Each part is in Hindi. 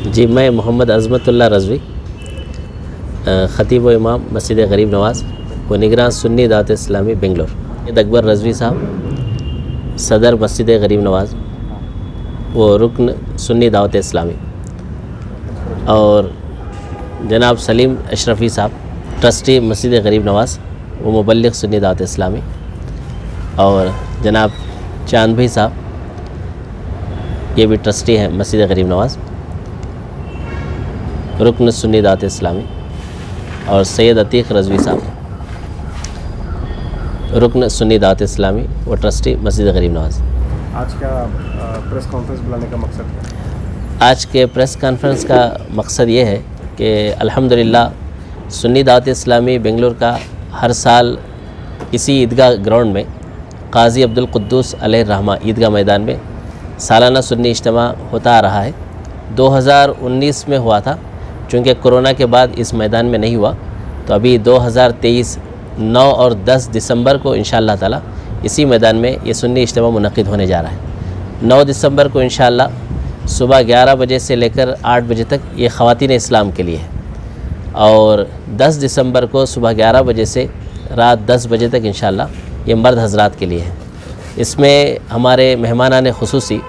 जी, मैं मोहम्मद अज़मतुल्लाह रज़वी, ख़तीब व इमाम मस्जिद गरीब नवाज़ व निगरान सुन्नी दावत इस्लामी बेंगलोर। अकबर रज़वी साहब सदर मस्जिद गरीब नवाज़ व रुकन सुन्नी दावत इस्लामी, और जनाब सलीम अशरफ़ी साहब ट्रस्टी मस्जिद गरीब नवाज़ व मुबल्लिग़ सुन्नी दावत इस्लामी, और जनाब चांद भाई साहब ये भी ट्रस्टी हैं मस्जिद गरीब नवाज़, रुकन सुन्नी दावत इस्लामी, और सैयद अतीक़ रज़वी साहब रुकन सुन्नी दावत इस्लामी व ट्रस्टी मस्जिद गरीब नवाज़। आज का प्रेस कॉन्फ्रेंस बुलाने का मकसद क्या है? आज के प्रेस कॉन्फ्रेंस का मकसद ये है कि अल्हम्दुलिल्लाह सुन्नी दावत इस्लामी बेंगलोर का हर साल इसी ईदगाह ग्राउंड में काज़ी अब्दुल कुद्दूस अलैहि रहमा ईदगाह मैदान में सालाना सुन्नी इज्तिमा होता आ रहा है। 2019 में हुआ था, चूँकि कोरोना के बाद इस मैदान में नहीं हुआ, तो अभी 2023 9 और 10 दिसंबर को इंशाअल्लाह ताला इसी मैदान में ये सुन्नी इज्तिमा मुनक़िद होने जा रहा है। 9 दिसंबर को इंशाअल्लाह सुबह 11 बजे से लेकर 8 बजे तक ये ख़वातीन इस्लाम के लिए है, और 10 दिसंबर को सुबह 11 बजे से रात 10 बजे तक इंशाअल्लाह ये मर्द हज़रात के लिए है। इसमें हमारे मेहमानान ख़ुसूसी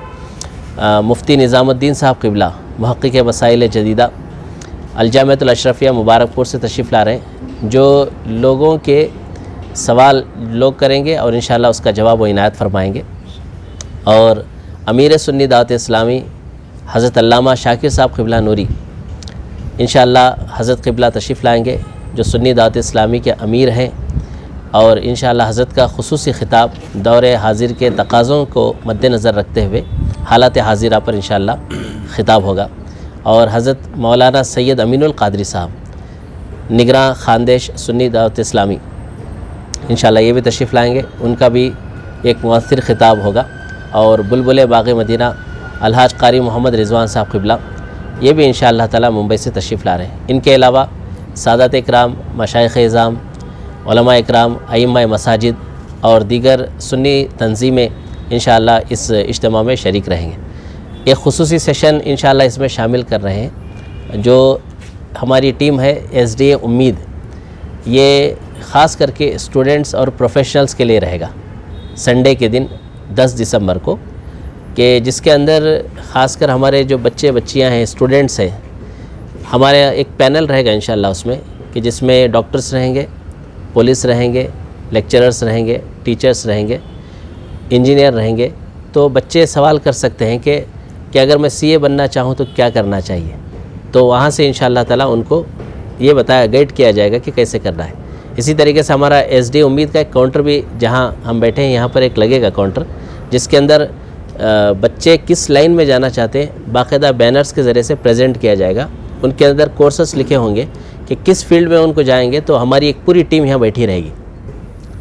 मुफ्ती निज़ामुद्दीन साहब क़िबला मुहक़्क़िक़ मसाइल जदीदा अलजामियतुल अशरफिया मुबारकपुर से तशरीफ़ ला रहे हैं, जो लोगों के सवाल लोग करेंगे और इंशाअल्लाह उसका जवाब वो इनायत फरमाएँगे। और अमीर सुन्नी दावत इस्लामी हज़रत अल्लामा शाकिर साहब क़िबला नूरी इंशाअल्लाह हज़रत क़िबला तशरीफ़ लाएँगे, जो सुन्नी दावत इस्लामी के अमीर हैं, और इंशाअल्लाह हज़रत का ख़ुसूसी ख़िताब दौरे हाजिर के तकाज़ों को मद्देनज़र रखते हुए हालात हाजिरा पर इंशाअल्लाह ख़िताब होगा। और हज़रत मौलाना सैयद अमीनुल क़ादरी साहब निगरान ख़ानदेश सुन्नी दावत इस्लामी इंशाअल्लाह ये भी तशरीफ़ लाएँगे, उनका भी एक मुअस्सिर ख़िताब होगा। और बुलबुल बाग़ मदीना अलहाज क़ारी मोहम्मद रिज़वान साहब क़िबला ये भी इंशाअल्लाह ताला मुंबई से तशरीफ़ ला रहे हैं। इनके अलावा सादात इकराम, मशाइख़ इज़ाम, उलमा इकराम, अइम्मा मसाजिद और दीगर सुन्नी तंज़ीमें इंशाअल्लाह इस इज्तिमा में शरीक रहेंगे। एक ख़ुसूसी सेशन इंशाअल्लाह इसमें शामिल कर रहे हैं, जो हमारी टीम है SDA उम्मीद, ये ख़ास करके स्टूडेंट्स और प्रोफेशनल्स के लिए रहेगा संडे के दिन 10 दिसंबर को, कि जिसके अंदर ख़ासकर हमारे जो बच्चे बच्चियां हैं, स्टूडेंट्स हैं, हमारे एक पैनल रहेगा इंशाअल्लाह उसमें, कि जिसमें डॉक्टर्स रहेंगे, पुलिस रहेंगे, लेक्चरर्स रहेंगे, टीचर्स रहेंगे, इंजीनियर रहेंगे। तो बच्चे सवाल कर सकते हैं कि अगर मैं CA बनना चाहूँ तो क्या करना चाहिए, तो वहाँ से इंशाअल्लाह ताला उनको ये बताया गाइड किया जाएगा कि कैसे करना है। इसी तरीके से हमारा SDA उम्मीद का एक काउंटर भी, जहाँ हम बैठे हैं यहाँ पर एक लगेगा काउंटर, जिसके अंदर बच्चे किस लाइन में जाना चाहते हैं बाकायदा बैनर्स के ज़रिए से प्रेजेंट किया जाएगा। उनके अंदर कोर्सेस लिखे होंगे कि किस फील्ड में उनको जाएंगे, तो हमारी एक पूरी टीम यहाँ बैठी रहेगी,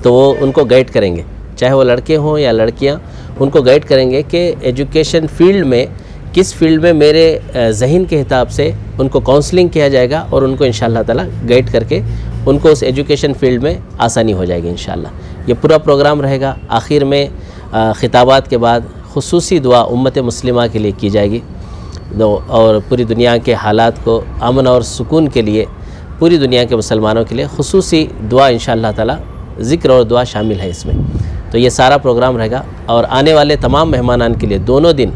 तो वो उनको गाइड करेंगे, चाहे वो लड़के हों या लड़कियाँ, उनको गाइड करेंगे कि एजुकेशन फील्ड में किस फील्ड में मेरे ज़हन के हिसाब से उनको काउंसलिंग किया जाएगा, और उनको इंशाअल्लाह ताला गाइड करके उनको उस एजुकेशन फील्ड में आसानी हो जाएगी इंशाअल्लाह। ये पूरा प्रोग्राम रहेगा। आखिर में ख़िताबात के बाद ख़ुसूसी दुआ उम्मत मुस्लिमा के लिए की जाएगी, और पूरी दुनिया के हालात को अमन और सुकून के लिए पूरी दुनिया के मुसलमानों के लिए ख़ुसूसी दुआ इंशाअल्लाह ताला, ज़िक्र और दुआ शामिल है इसमें। तो ये सारा प्रोग्राम रहेगा, और आने वाले तमाम मेहमानान के लिए दोनों दिन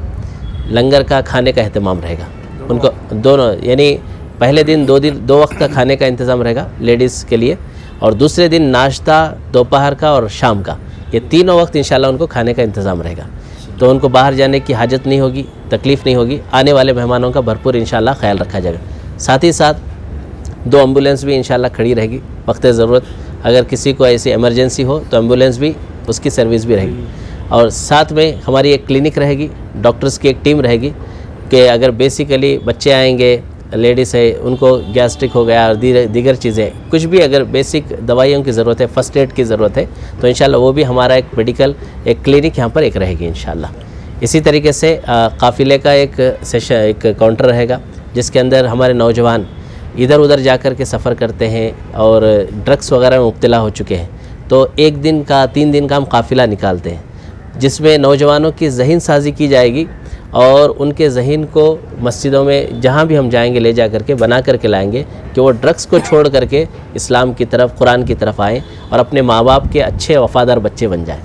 लंगर का खाने का अहतमाम रहेगा। उनको दोनों यानी पहले दिन 2 वक्त का खाने का इंतज़ाम रहेगा लेडीज़ के लिए, और दूसरे दिन नाश्ता, दोपहर का और शाम का, ये तीनों वक्त इंशाअल्लाह उनको खाने का इंतज़ाम रहेगा। तो उनको बाहर जाने की हाजत नहीं होगी, तकलीफ़ नहीं होगी। आने वाले मेहमानों का भरपूर इंशाअल्लाह ख्याल रखा जाएगा। साथ ही साथ 2 एम्बुलेंस भी इंशाअल्लाह खड़ी रहेगी वक्त ज़रूरत, अगर किसी को ऐसी इमरजेंसी हो तो एम्बुलेंस भी, उसकी सर्विस भी रहेगी। और साथ में हमारी एक क्लिनिक रहेगी, डॉक्टर्स की एक टीम रहेगी, कि अगर बेसिकली बच्चे आएंगे, लेडीज़ है, उनको गैस्ट्रिक हो गया और दीगर चीज़ें, कुछ भी अगर बेसिक दवाइयों की ज़रूरत है, फ़र्स्ट एड की ज़रूरत है, तो इंशाअल्लाह वो भी हमारा एक मेडिकल एक क्लिनिक यहाँ पर एक रहेगी इंशाअल्लाह। इसी तरीके से काफ़िले का एक सेशन, एक काउंटर रहेगा, जिसके अंदर हमारे नौजवान इधर उधर जाकर के सफ़र करते हैं और ड्रग्स वगैरह में मुब्तला हो चुके हैं, तो 1 दिन का 3 दिन का हम काफ़िला निकालते हैं, जिसमें नौजवानों की ज़हन साजी की जाएगी और उनके ज़हन को मस्जिदों में जहाँ भी हम जाएंगे ले जा करके बना करके लाएंगे कि वो ड्रग्स को छोड़ करके इस्लाम की तरफ, कुरान की तरफ आएँ और अपने माँ बाप के अच्छे वफ़ादार बच्चे बन जाएँ।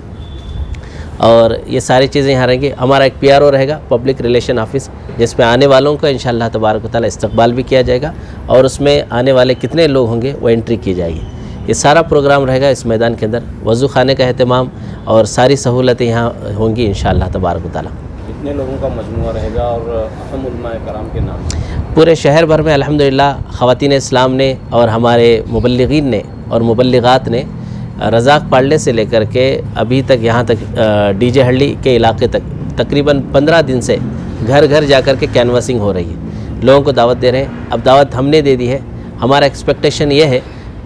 और ये सारी चीज़ें यहाँ रहेंगी। हमारा एक PRO रहेगा, पब्लिक रिलेशन ऑफिस, जिसमें आने वालों का इंशाअल्लाह तबारक व तआला इस्तकबाल भी किया जाएगा और उसमें आने वाले कितने लोग होंगे वो एंट्री की जाएगी। ये सारा प्रोग्राम रहेगा इस मैदान के अंदर। वज़ू खाने का अहतमाम और सारी सहूलतें यहाँ होंगी इंशाअल्लाह तबारक व तआला। कितने लोगों का मजमुआ रहेगा और अहम उलमा कराम के नाम? पूरे शहर भर में अल्हम्दुलिल्लाह ख़वातीन इस्लाम ने और हमारे मुबल्लिगीन ने और मुबल्लिगात ने रज़ाक पाड़ले से लेकर के अभी तक यहाँ तक DJ हल्ली के इलाके तक तकरीबन 15 दिन से घर घर जा कर के कैनवासिंग हो रही है, लोगों को दावत दे रहे हैं। अब दावत हमने दे दी है, हमारा एक्सपेक्टेशन ये है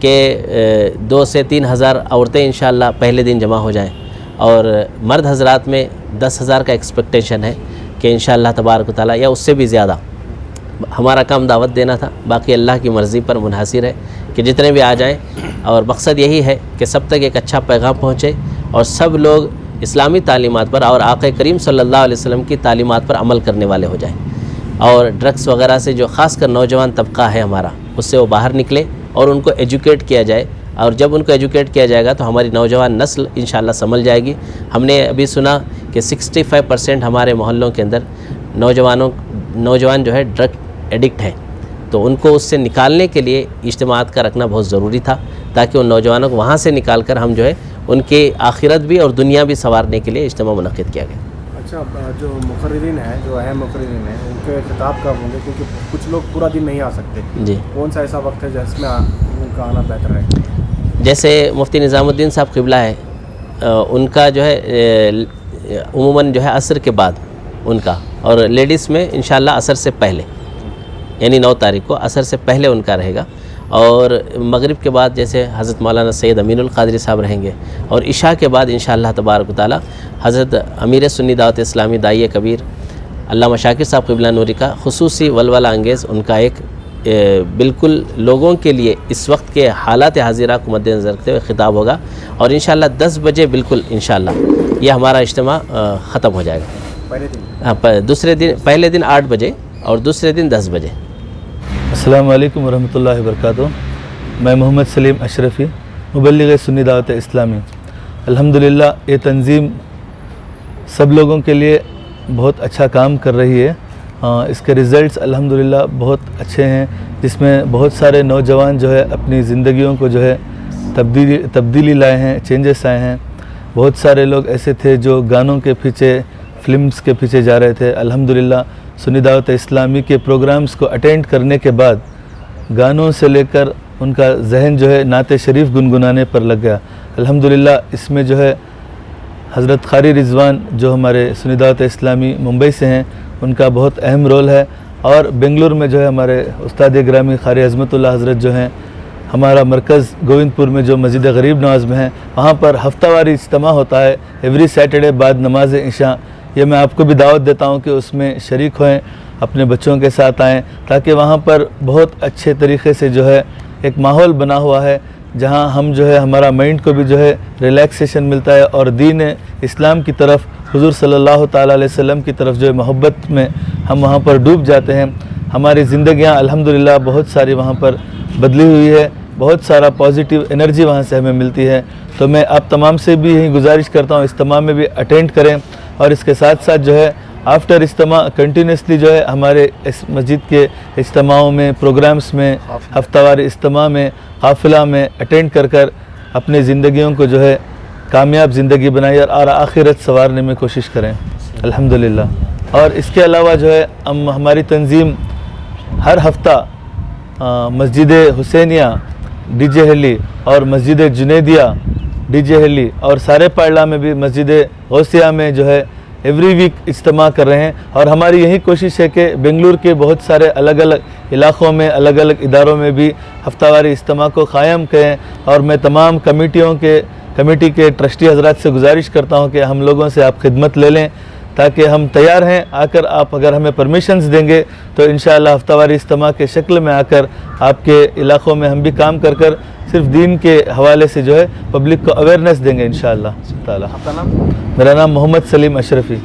कि 2 से 3 हज़ार औरतें इंशाअल्लाह पहले दिन जमा हो जाएं और मर्द हज़रात में 10,000 का एक्सपेक्टेशन है कि इंशाअल्लाह तबारक व तआला या उससे भी ज़्यादा। हमारा काम दावत देना था, बाकी अल्लाह की मर्ज़ी पर मुनहसिर है कि जितने भी आ जाएं। और मकसद यही है कि सब तक एक अच्छा पैगाम पहुँचे और सब लोग इस्लामी तालीमात पर और आक़ा करीम सल्लल्लाहु अलैहि वसल्लम की तालीमात पर अमल करने वाले हो जाएं और ड्रग्स वगैरह से जो ख़ासकर नौजवान तबका है हमारा, उससे वो बाहर निकले और उनको एजुकेट किया जाए। और जब उनको एजुकेट किया जाएगा तो हमारी नौजवान नस्ल इंशाअल्लाह संभल जाएगी। हमने अभी सुना कि 65% हमारे मोहल्लों के अंदर नौजवान जो है ड्रग एडिक्ट हैं, तो उनको उससे निकालने के लिए इज्तिमात का रखना बहुत ज़रूरी था ताकि उन नौजवानों को वहाँ से निकाल कर हम जो है उनके आखिरत भी और दुनिया भी संवारने के लिए इज्तिमा मुनक़्क़िद किया गया। अच्छा, जो मुक़र्रिरीन हैं, जो अहम मुक़र्रिरीन हैं, उनके खिताब कब होंगे? क्योंकि कुछ लोग पूरा दिन नहीं आ सकते। जी, कौन सा ऐसा वक्त है जिसमें उनका आना बेहतर है? जैसे मुफ्ती निज़ामुद्दीन साहब क़िबला है, उनका जो है उमूमन जो है असर के बाद उनका, और लेडीज़ में इंशाअल्लाह असर से पहले यानी 9 तारीख को असर से पहले उनका रहेगा। और मगरिब के बाद जैसे हज़रत मौलाना सैयद अमीनुल क़ादरी साहब रहेंगे और इशा के बाद इंशाअल्लाह तबारक व तआला हज़रत अमीर सुन्नी दावत इस्लामी दाई कबीर अल्लामा शाकिर साहब क़िबला नूरी का खुसूसी वलवला अंगेज़ उनका एक बिल्कुल लोगों के लिए इस वक्त के हालात हाजिरा को मद्देनज़र रखते हुए ख़िताब होगा और इंशाअल्लाह 10 बजे बिल्कुल इंशाअल्लाह ये हमारा इज्तिमा ख़त्म हो जाएगा। पहले दिन? हाँ, दूसरे दिन, पहले दिन 8 बजे और दूसरे दिन 10 बजे। अस्सलामु अलैकुम वरहमतुल्लाहि वबरकातुहू। मैं मोहम्मद सलीम अशरफ़ी, मुबल्लिग़ सुन्नी दावत इस्लामी। अल्हम्दुलिल्लाह ये तंज़ीम सब लोगों के लिए बहुत अच्छा काम कर रही है। इसके रिज़ल्ट्स अल्हम्दुलिल्लाह बहुत अच्छे हैं, जिसमें बहुत सारे नौजवान जो है अपनी ज़िंदगियों को जो है तब्दीली लाए हैं, चेंजेस आए हैं। बहुत सारे लोग ऐसे थे जो गानों के पीछे, फिल्म्स के पीछे जा रहे थे। अल्हम्दुलिल्लाह सुन्नी दावत इस्लामी के प्रोग्राम्स को अटेंड करने के बाद गानों से लेकर उनका जहन जो है नाते शरीफ गुनगुनाने पर लग गया। अल्हम्दुलिल्लाह इसमें जो है हज़रत क़ारी रिज़वान जो हमारे सुन्नी दावत इस्लामी मुंबई से हैं, उनका बहुत अहम रोल है। और बेंगलुरु में जो है हमारे उस्ताद ग्रामी क़ारी अज़मतुल्लाह हज़रत जो हैं, हमारा मरकज़ गोविंदपुर में जो मस्जिद गरीब नवाज़ में है, वहाँ पर हफ्तावारी इज्तिमा होता है एवरी सैटरडे बाद नमाज इशा। ये मैं आपको भी दावत देता हूँ कि उसमें शरीक होएं, अपने बच्चों के साथ आएँ, ताकि वहाँ पर बहुत अच्छे तरीक़े से जो है एक माहौल बना हुआ है जहाँ हम जो है हमारा माइंड को भी जो है रिलैक्सेशन मिलता है और दीन इस्लाम की तरफ, हुज़ूर सल्लल्लाहु ताला अलैहि वसल्लम की तरफ जो है मोहब्बत में हम वहाँ पर डूब जाते हैं। हमारी ज़िंदगियाँ अल्हम्दुलिल्लाह बहुत सारी वहाँ पर बदली हुई है, बहुत सारा पॉजिटिव एनर्जी वहाँ से हमें मिलती है। तो मैं आप तमाम से भी यही गुजारिश करता हूँ इज्तिमा में भी अटेंड करें और इसके साथ साथ जो है आफ्टर इज्तिमा कंटिन्यूसली जो है हमारे इस मस्जिद के इज्तिमाओं में, प्रोग्राम्स में, हफ्तावारी इज्तिमा में, काफ़िला में अटेंड कर अपनी ज़िंदगियों को जो है कामयाब ज़िंदगी बनाइए और आखिरत संवारने में कोशिश करें अल्हम्दुलिल्लाह। और इसके अलावा जो है हमारी तंज़ीम हर हफ्ता मस्जिद हुसैनिया DJ हली और मस्जिद जुनैदिया DJ हली और सारे पाड़ला में भी मस्जिद गौसिया में जो है एवरी वीक इज्तिमा कर रहे हैं। और हमारी यही कोशिश है कि बेंगलुरु के बहुत सारे अलग अलग इलाक़ों में, अलग अलग इदारों में भी हफ्तावारी इज्तिमा को क़ायम करें। और मैं तमाम कमेटी के ट्रस्टी हज़रात से गुजारिश करता हूं कि हम लोगों से आप खिदमत ले लें, ताकि हम तैयार हैं आकर, आप अगर हमें परमिशंस देंगे तो इंशाअल्लाह हफ्तावारी इज्तिमा के शक्ल में आकर आपके इलाक़ों में हम भी काम कर सिर्फ दीन के हवाले से जो है पब्लिक को अवेयरनेस देंगे इंशाअल्लाह ताला। आपका नाम? मेरा नाम मोहम्मद सलीम अशरफ़ी।